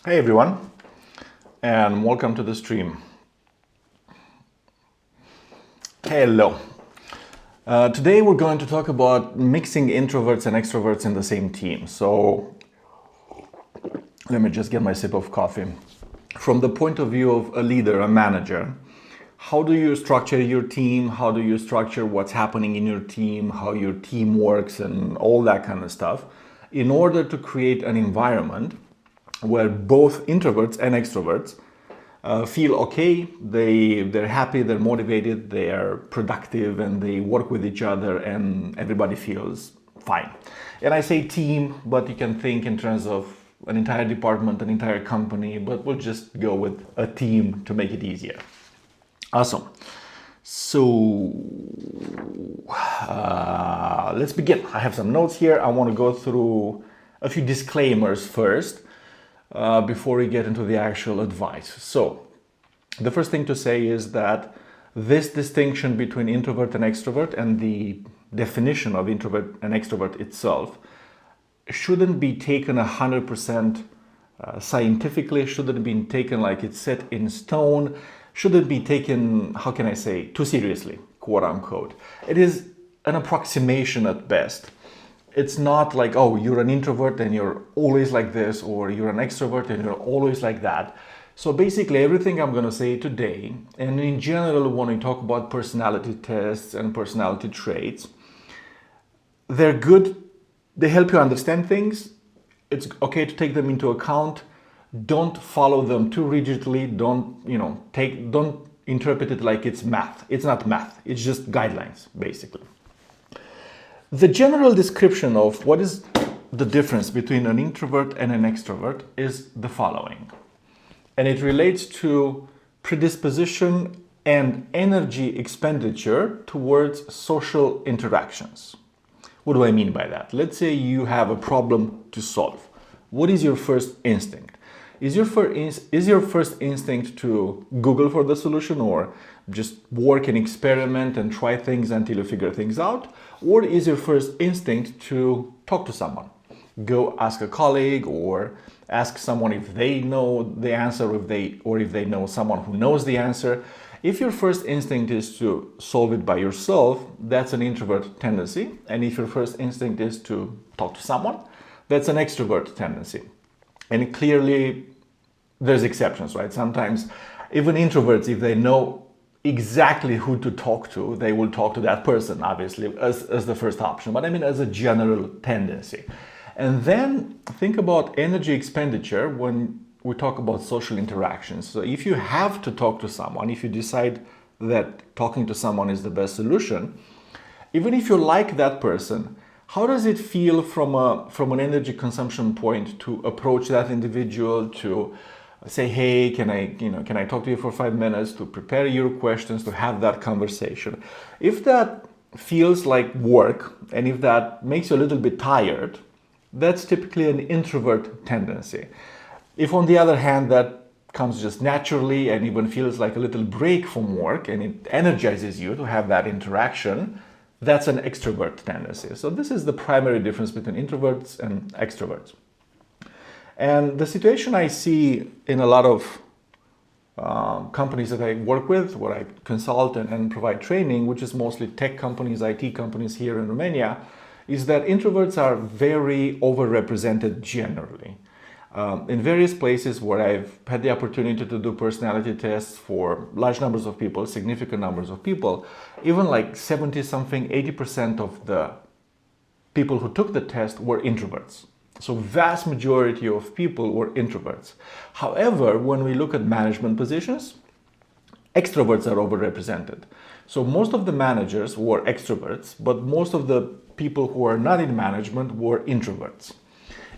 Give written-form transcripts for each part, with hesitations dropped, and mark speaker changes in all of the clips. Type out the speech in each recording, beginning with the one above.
Speaker 1: Hey everyone, and welcome to the stream. Hello. Today we're going to talk about mixing introverts and extroverts in the same team. So let me just get my sip of coffee. From the point of view of a leader, a manager, how do you structure your team? How do you structure what's happening in your team, how your team works and all that kind of stuff in order to create an environment where both introverts and extroverts feel okay, they're happy, they're motivated, they are productive, and they work with each other, and everybody feels fine. And I say team, but you can think in terms of an entire department, an entire company, but we'll just go with a team to make it easier. Awesome. So let's begin. I have some notes here. I want to go through a few disclaimers first. Before we get into the actual advice. So the first thing to say is that this distinction between introvert and extrovert and the definition of introvert and extrovert itself shouldn't be taken 100% scientifically, shouldn't be taken like it's set in stone, shouldn't be taken, how can I say, too seriously, quote unquote. It is an approximation at best. It's not like, oh, you're an introvert and you're always like this, or you're an extrovert and you're always like that. So basically everything I'm going to say today, and in general when we talk about personality tests and personality traits, they're good, they help you understand things. It's okay to take them into account. Don't follow them too rigidly. Don't interpret it like it's math. It's not math. It's just guidelines, basically. The general description of what is the difference between an introvert and an extrovert is the following. And it relates to predisposition and energy expenditure towards social interactions. What do I mean by that? Let's say you have a problem to solve. What is your first instinct? Is your first instinct to Google for the solution, or just work and experiment and try things until you figure things out? Or is your first instinct to talk to someone? Go ask a colleague or ask someone if they know the answer, or if they know someone who knows the answer. If your first instinct is to solve it by yourself, that's an introvert tendency. And if your first instinct is to talk to someone, that's an extrovert tendency. And clearly, there's exceptions, right? Sometimes even introverts, if they know exactly who to talk to, they will talk to that person, obviously, as the first option. But I mean, as a general tendency. And then think about energy expenditure when we talk about social interactions. So if you have to talk to someone, if you decide that talking to someone is the best solution, even if you like that person, how does it feel from an energy consumption point to approach that individual, to say, hey, can I talk to you for 5 minutes, to prepare your questions, to have that conversation? If that feels like work, and if that makes you a little bit tired, that's typically an introvert tendency. If on the other hand, that comes just naturally and even feels like a little break from work and it energizes you to have that interaction, that's an extrovert tendency. So this is the primary difference between introverts and extroverts. And the situation I see in a lot of companies that I work with, where I consult and provide training, which is mostly tech companies, IT companies here in Romania, is that introverts are very overrepresented generally. In various places where I've had the opportunity to do personality tests for large numbers of people, significant numbers of people, even like 70-something, 80% of the people who took the test were introverts. So vast majority of people were introverts. However, when we look at management positions, extroverts are overrepresented. So most of the managers were extroverts, but most of the people who are not in management were introverts.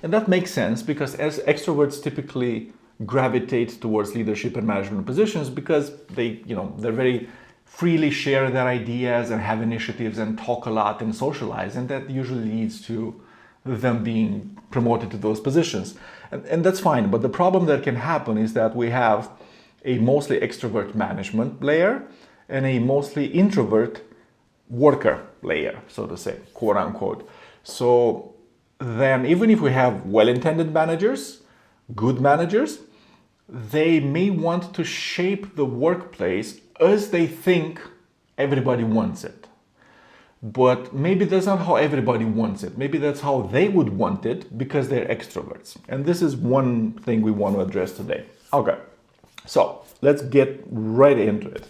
Speaker 1: And that makes sense because as extroverts typically gravitate towards leadership and management positions because they're very freely share their ideas and have initiatives and talk a lot and socialize, and that usually leads to them being promoted to those positions. And that's fine, but the problem that can happen is that we have a mostly extrovert management layer and a mostly introvert worker layer, so to say, quote unquote. So then even if we have well-intended managers, Good managers, they may want to shape the workplace as they think everybody wants it. But maybe that's not how everybody wants it. Maybe that's how they would want it because they're extroverts. And this is one thing we want to address today. Okay, so let's get right into it.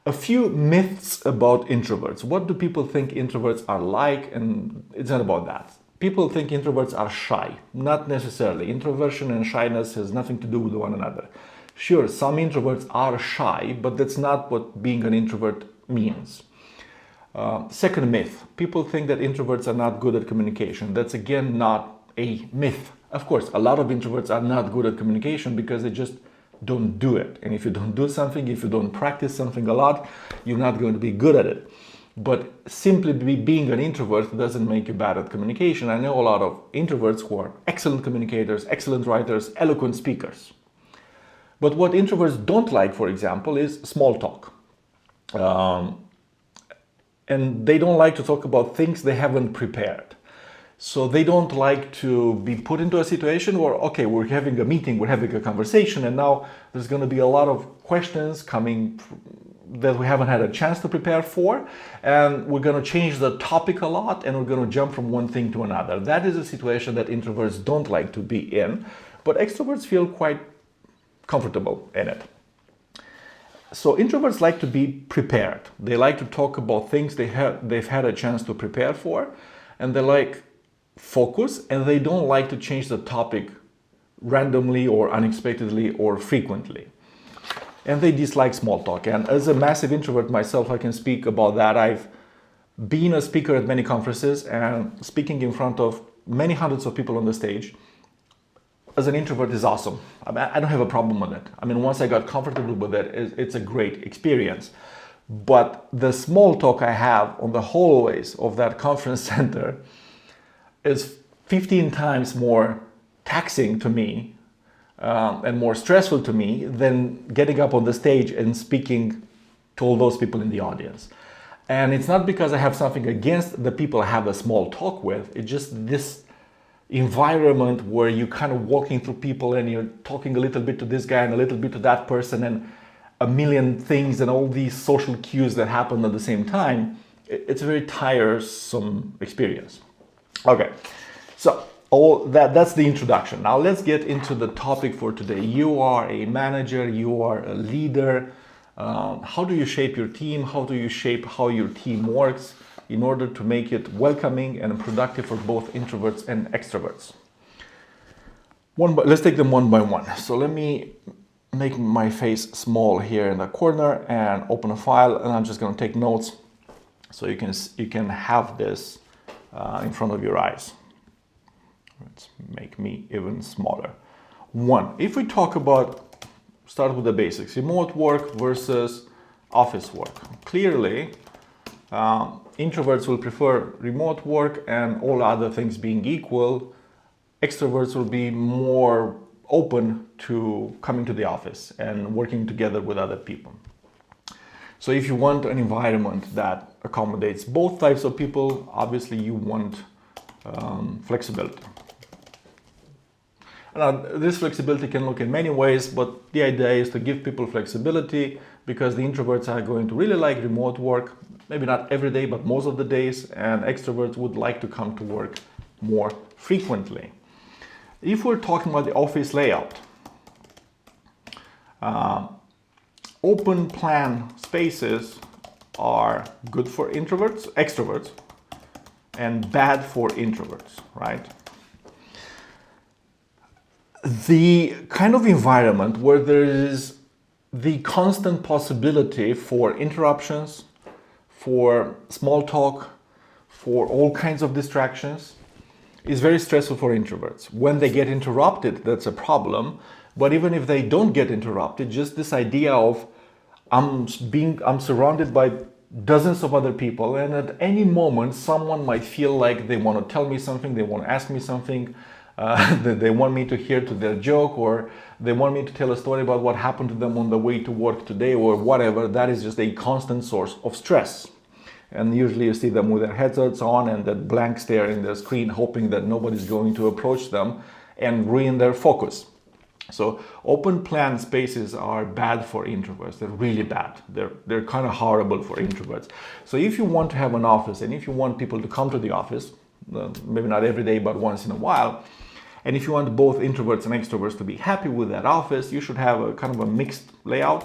Speaker 1: A few myths about introverts. What do people think introverts are like? And it's not about that. People think introverts are shy. Not necessarily. Introversion and shyness has nothing to do with one another. Sure, some introverts are shy, but that's not what being an introvert means. Second myth, people think that introverts are not good at communication. That's again not a myth. Of course, a lot of introverts are not good at communication because they just don't do it. And if you don't do something, if you don't practice something a lot, you're not going to be good at it. But simply being an introvert doesn't make you bad at communication. I know a lot of introverts who are excellent communicators, excellent writers, eloquent speakers. But what introverts don't like, for example, is small talk. And they don't like to talk about things they haven't prepared. So they don't like to be put into a situation where, okay, we're having a meeting, we're having a conversation, and now there's going to be a lot of questions coming that we haven't had a chance to prepare for, and we're going to change the topic a lot, and we're going to jump from one thing to another. That is a situation that introverts don't like to be in, but extroverts feel quite comfortable in it. So introverts like to be prepared. They like to talk about things they've had a chance to prepare for, and they like focus, and they don't like to change the topic randomly or unexpectedly or frequently. And they dislike small talk. And as a massive introvert myself, I can speak about that. I've been a speaker at many conferences and speaking in front of many hundreds of people on the stage. As an introvert is awesome. I don't have a problem with it. I mean, once I got comfortable with it, it's a great experience. But the small talk I have on the hallways of that conference center is 15 times more taxing to me and more stressful to me than getting up on the stage and speaking to all those people in the audience. And it's not because I have something against the people I have a small talk with. It's just this environment where you're kind of walking through people and you're talking a little bit to this guy and a little bit to that person and a million things and all these social cues that happen at the same time. It's a very tiresome experience. Okay, so that's the introduction. Now let's get into the topic for today. You are a manager, you are a leader. How do you shape your team? How do you shape how your team works in order to make it welcoming and productive for both introverts and extroverts? Let's take them one by one. So let me make my face small here in the corner and open a file, and I'm just going to take notes so you can have this in front of your eyes. Let's make me even smaller. One, if we start with the basics, remote work versus office work. Clearly, introverts will prefer remote work, and all other things being equal, extroverts will be more open to coming to the office and working together with other people. So if you want an environment that accommodates both types of people, obviously you want flexibility. Now, this flexibility can look in many ways, but the idea is to give people flexibility because the introverts are going to really like remote work, maybe not every day, but most of the days, and extroverts would like to come to work more frequently. If we're talking about the office layout, open plan spaces are good for extroverts, and bad for introverts, right? The kind of environment where there is the constant possibility for interruptions, for small talk, for all kinds of distractions is very stressful for introverts. When they get interrupted, that's a problem. But even if they don't get interrupted, just this idea of I'm surrounded by dozens of other people, and at any moment someone might feel like they want to tell me something, they want to ask me something, they want me to hear to their joke, or they want me to tell a story about what happened to them on the way to work today, or whatever. That is just a constant source of stress. And usually you see them with their headsets on and that blank stare in the screen, hoping that nobody's going to approach them and ruin their focus. So open plan spaces are bad for introverts. They're really bad. They're kind of horrible for introverts. So if you want to have an office and if you want people to come to the office, maybe not every day, but once in a while, and if you want both introverts and extroverts to be happy with that office, you should have a kind of a mixed layout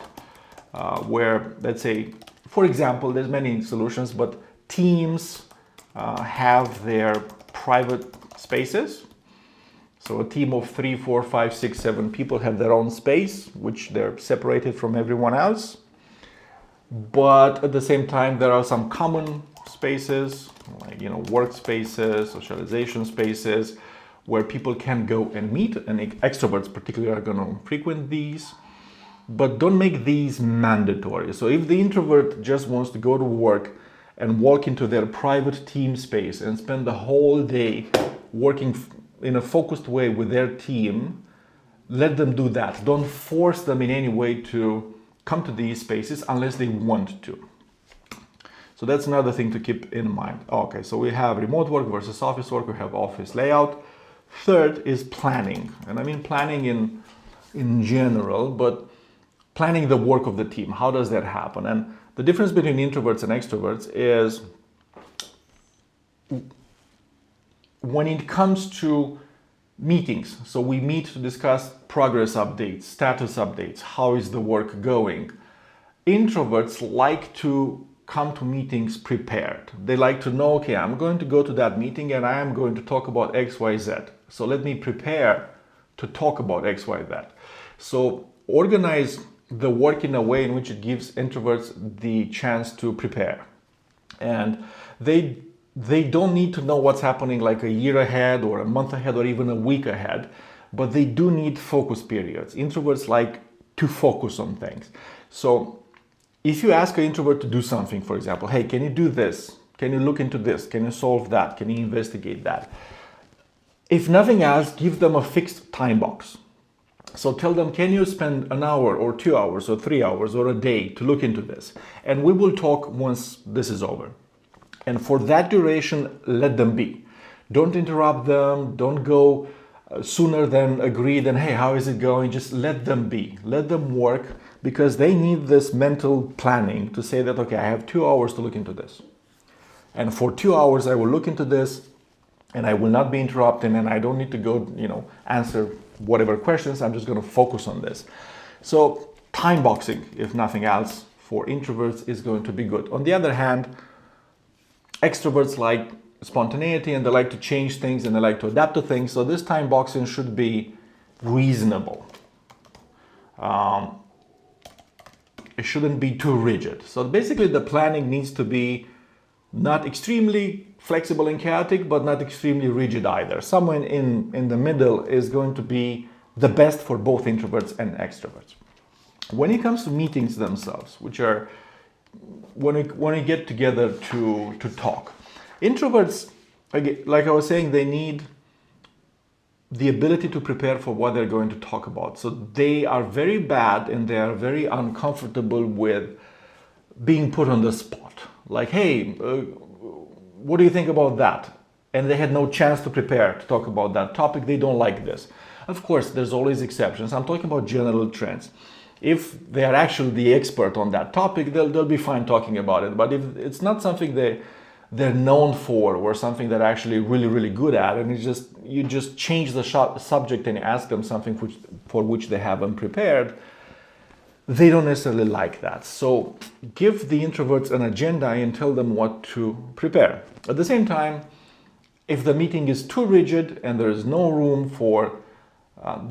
Speaker 1: where, let's say, for example, there's many solutions, but teams have their private spaces. So a team of 3, 4, 5, 6, 7 people have their own space, which they're separated from everyone else. But at the same time, there are some common spaces, like, workspaces, socialization spaces, where people can go and meet, and extroverts particularly are going to frequent these. But don't make these mandatory. So if the introvert just wants to go to work and walk into their private team space and spend the whole day working in a focused way with their team, let them do that. Don't force them in any way to come to these spaces unless they want to. So that's another thing to keep in mind. Okay, so we have remote work versus office work. We have office layout. Third is planning. And I mean planning in general, but planning the work of the team. How does that happen? And the difference between introverts and extroverts is when it comes to meetings. So we meet to discuss progress updates, status updates, how is the work going. Introverts like to come to meetings prepared. They like to know, okay, I'm going to go to that meeting and I am going to talk about X, Y, Z. So let me prepare to talk about X, Y, Z. So organize the work in a way in which it gives introverts the chance to prepare. And they don't need to know what's happening like a year ahead or a month ahead or even a week ahead, but they do need focus periods. Introverts like to focus on things. So if you ask an introvert to do something, for example, hey, can you do this? Can you look into this? Can you solve that? Can you investigate that? If nothing else, give them a fixed time box. So tell them, can you spend an hour or 2 hours or 3 hours or a day to look into this? And we will talk once this is over. And for that duration, let them be. Don't interrupt them. Don't go sooner than agreed. And hey, how is it going? Just let them be. Let them work, because they need this mental planning to say that, okay, I have 2 hours to look into this. And for 2 hours, I will look into this and I will not be interrupted and I don't need to go, answer whatever questions. I'm just going to focus on this. So time boxing, if nothing else, for introverts is going to be good. On the other hand, extroverts like spontaneity and they like to change things and they like to adapt to things. So this time boxing should be reasonable. It shouldn't be too rigid. So basically the planning needs to be not extremely flexible and chaotic, but not extremely rigid either. Somewhere in the middle is going to be the best for both introverts and extroverts. When it comes to meetings themselves, which are when we get together to talk, introverts, like I was saying, they need the ability to prepare for what they're going to talk about. So they are very bad and they are very uncomfortable with being put on the spot. Like, hey, what do you think about that? And they had no chance to prepare to talk about that topic. They don't like this. Of course, there's always exceptions. I'm talking about general trends. If they are actually the expert on that topic, they'll be fine talking about it. But if it's not something they're known for or something they're actually really, really good at, and you just change the subject and ask them something for which they haven't prepared, they don't necessarily like that. So give the introverts an agenda and tell them what to prepare. At the same time, if the meeting is too rigid and there is no room for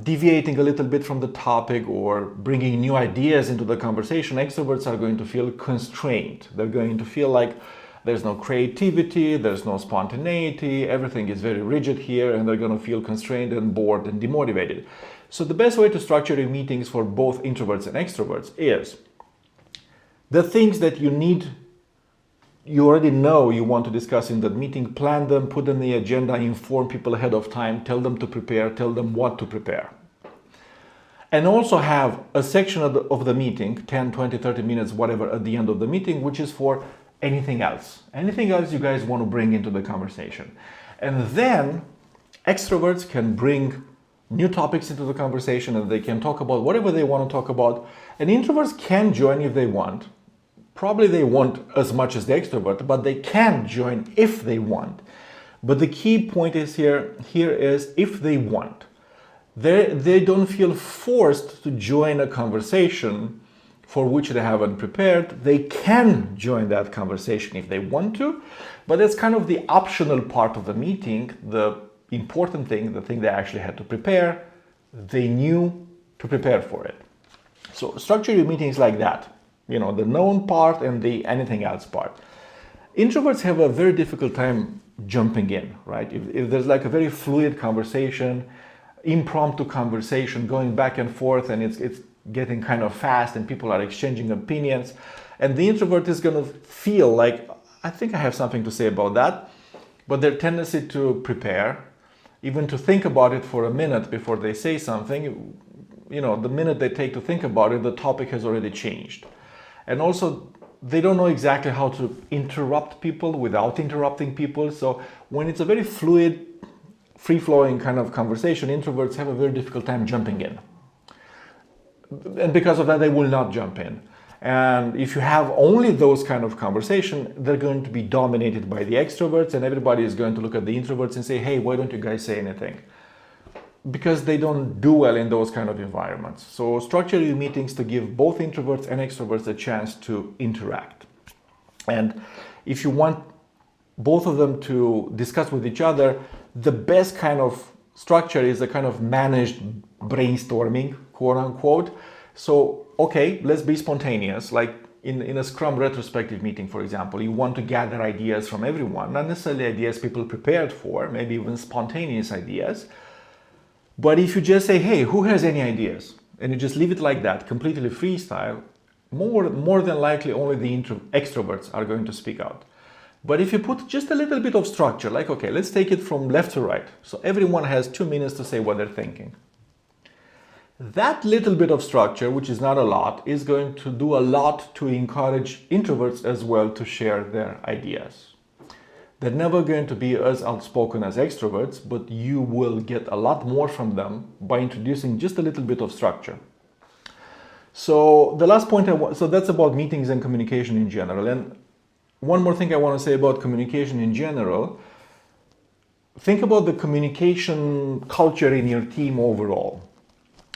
Speaker 1: deviating a little bit from the topic or bringing new ideas into the conversation, extroverts are going to feel constrained. They're going to feel like there's no creativity, there's no spontaneity, everything is very rigid here, and they're going to feel constrained and bored and demotivated. So the best way to structure your meetings for both introverts and extroverts is the things that you already know you want to discuss in that meeting, plan them, put them in the agenda, inform people ahead of time, tell them to prepare, tell them what to prepare. And also have a section of the meeting, 10, 20, 30 minutes, whatever, at the end of the meeting, which is for anything else. Anything else you guys want to bring into the conversation. And then extroverts can bring new topics into the conversation, and they can talk about whatever they want to talk about. And introverts can join if they want. Probably they won't as much as the extrovert, but they can join if they want. But the key point is here is if they want. They don't feel forced to join a conversation for which they haven't prepared. They can join that conversation if they want to, but that's kind of the optional part of the meeting. The important thing, the thing they actually had to prepare, they knew to prepare for it. So structure your meetings like that. The known part and the anything else part. Introverts have a very difficult time jumping in, right? If there's like a very fluid conversation, impromptu conversation going back and forth, and it's getting kind of fast and people are exchanging opinions, and the introvert is going to feel like, I think I have something to say about that, but their tendency to prepare, even to think about it for a minute before they say something, the minute they take to think about it, the topic has already changed. And also, they don't know exactly how to interrupt people without interrupting people. So when it's a very fluid, free-flowing kind of conversation, introverts have a very difficult time jumping in. And because of that, they will not jump in. And if you have only those kind of conversation, they're going to be dominated by the extroverts, and everybody is going to look at the introverts and say, hey, why don't you guys say anything? Because they don't do well in those kind of environments. So structure your meetings to give both introverts and extroverts a chance to interact. And if you want both of them to discuss with each other, the best kind of structure is a kind of managed brainstorming, quote unquote. So, okay, let's be spontaneous. Like in a Scrum retrospective meeting, for example, you want to gather ideas from everyone, not necessarily ideas people prepared for, maybe even spontaneous ideas. But if you just say, hey, who has any ideas? And you just leave it like that, completely freestyle, more than likely only the extroverts are going to speak out. But if you put just a little bit of structure, like, okay, let's take it from left to right. So everyone has 2 minutes to say what they're thinking. That little bit of structure, which is not a lot, is going to do a lot to encourage introverts as well to share their ideas. They're never going to be as outspoken as extroverts, but you will get a lot more from them by introducing just a little bit of structure. So the last point so that's about meetings and communication in general. And one more thing I want to say about communication in general. Think about the communication culture in your team overall.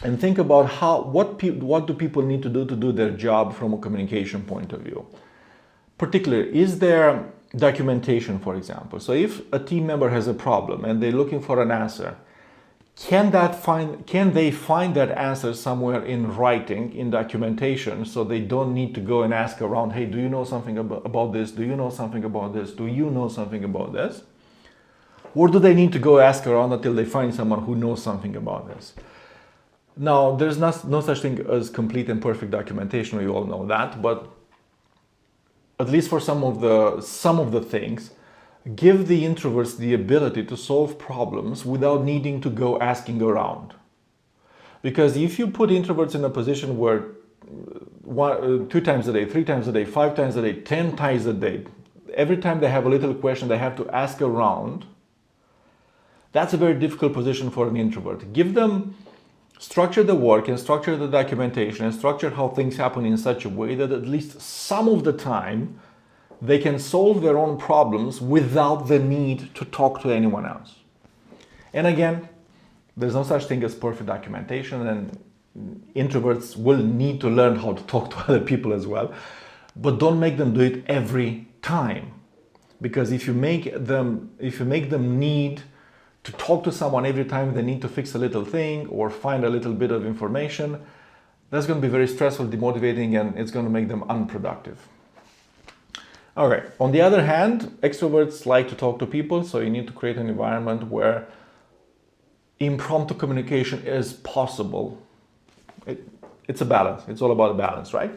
Speaker 1: And think about what do people need to do their job from a communication point of view. Particularly, is there documentation, for example? So if a team member has a problem and they're looking for an answer, can they find that answer somewhere in writing, in documentation, so they don't need to go and ask around, hey, do you know something about this? Do you know something about this? Do you know something about this? Or do they need to go ask around until they find someone who knows something about this? Now, there's no such thing as complete and perfect documentation, we all know that, but at least for some of the things, give the introverts the ability to solve problems without needing to go asking around. Because if you put introverts in a position where 2 times a day, 3 times a day, 5 times a day, 10 times a day, every time they have a little question they have to ask around, that's a very difficult position for an introvert. Give them structure the work and structure the documentation and structure how things happen in such a way that at least some of the time they can solve their own problems without the need to talk to anyone else. And again, there's no such thing as perfect documentation, and introverts will need to learn how to talk to other people as well. But don't make them do it every time. Because if you make them need to talk to someone every time they need to fix a little thing or find a little bit of information, that's going to be very stressful, demotivating, and it's going to make them unproductive. All right. On the other hand, extroverts like to talk to people, so you need to create an environment where impromptu communication is possible. It's a balance. It's all about a balance, right?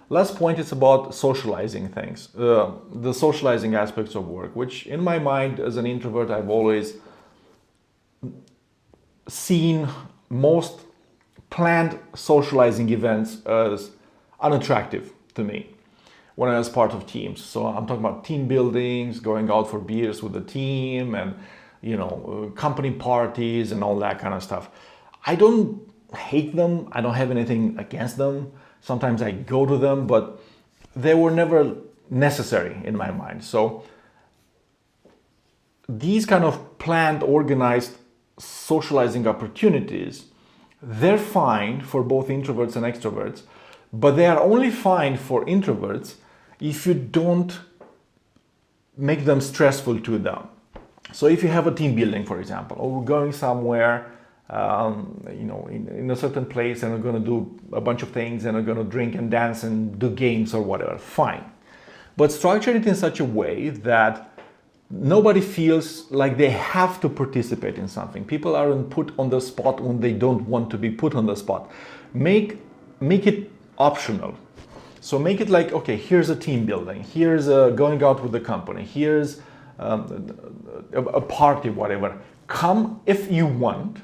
Speaker 1: Last point is about socializing things, the socializing aspects of work, which in my mind as an introvert, I've always seen most planned socializing events as unattractive to me when I was part of teams. So I'm talking about team buildings, going out for beers with the team, and company parties and all that kind of stuff. I don't hate them. I don't have anything against them. Sometimes I go to them, but they were never necessary in my mind. So these kind of planned, organized socializing opportunities, they're fine for both introverts and extroverts, but they are only fine for introverts if you don't make them stressful to them. So if you have a team building, for example, or we're going somewhere, in a certain place, and we're going to do a bunch of things, and we're going to drink and dance and do games or whatever, fine. But structure it in such a way that nobody feels like they have to participate in something. People aren't put on the spot when they don't want to be put on the spot. Make it optional. So make it like, okay, here's a team building, here's going out with the company, here's a party, whatever. Come if you want.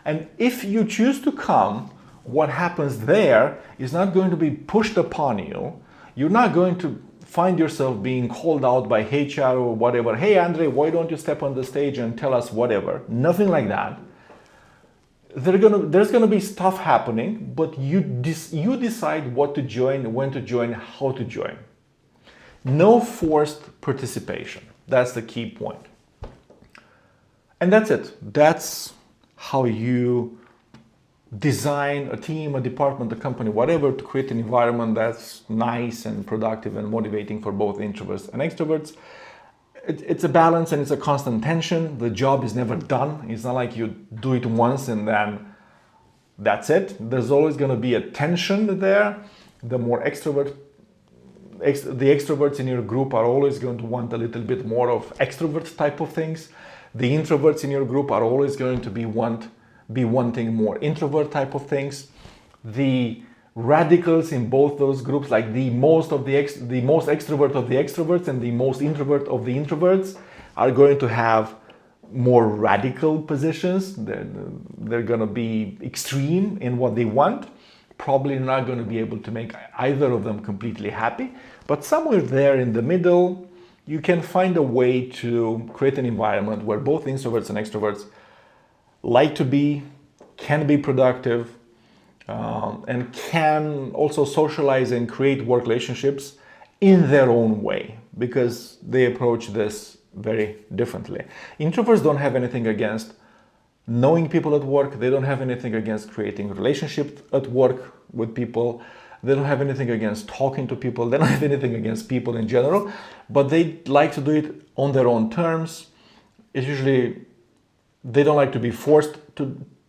Speaker 1: And if you choose to come, what happens there is not going to be pushed upon you. You're not going to find yourself being called out by HR or whatever. Hey, Andre, why don't you step on the stage and tell us whatever? Nothing like that. There's gonna be stuff happening, but you decide what to join, when to join, how to join. No forced participation. That's the key point. And that's it. That's how you design a team, a department, a company, whatever, to create an environment that's nice and productive and motivating for both introverts and extroverts. It's a balance and it's a constant tension. The job is never done. It's not like you do it once and then that's it. There's always going to be a tension there. The more the extroverts in your group are always going to want a little bit more of extrovert type of things. The introverts in your group are always going to be wanting more introvert type of things. The radicals in both those groups, like the most extrovert of the extroverts and the most introvert of the introverts, are going to have more radical positions. They're going to be extreme in what they want. Probably not going to be able to make either of them completely happy, but somewhere there in the middle, you can find a way to create an environment where both introverts and extroverts like to be, can be productive, and can also socialize and create work relationships in their own way, because they approach this very differently. Introverts don't have anything against knowing people at work. They don't have anything against creating relationships at work with people. They don't have anything against talking to people. They don't have anything against people in general, but they like to do it on their own terms. It's usually, they don't like to be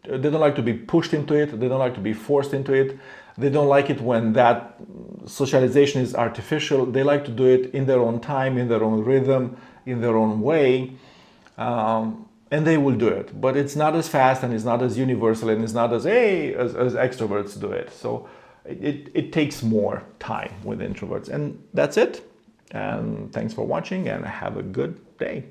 Speaker 1: they don't like to be pushed into it. They don't like to be forced into it. They don't like it when that socialization is artificial. They like to do it in their own time, in their own rhythm, in their own way. And they will do it, but it's not as fast and it's not as universal and it's not as extroverts do it. So it takes more time with introverts, and that's it. And thanks for watching and have a good day.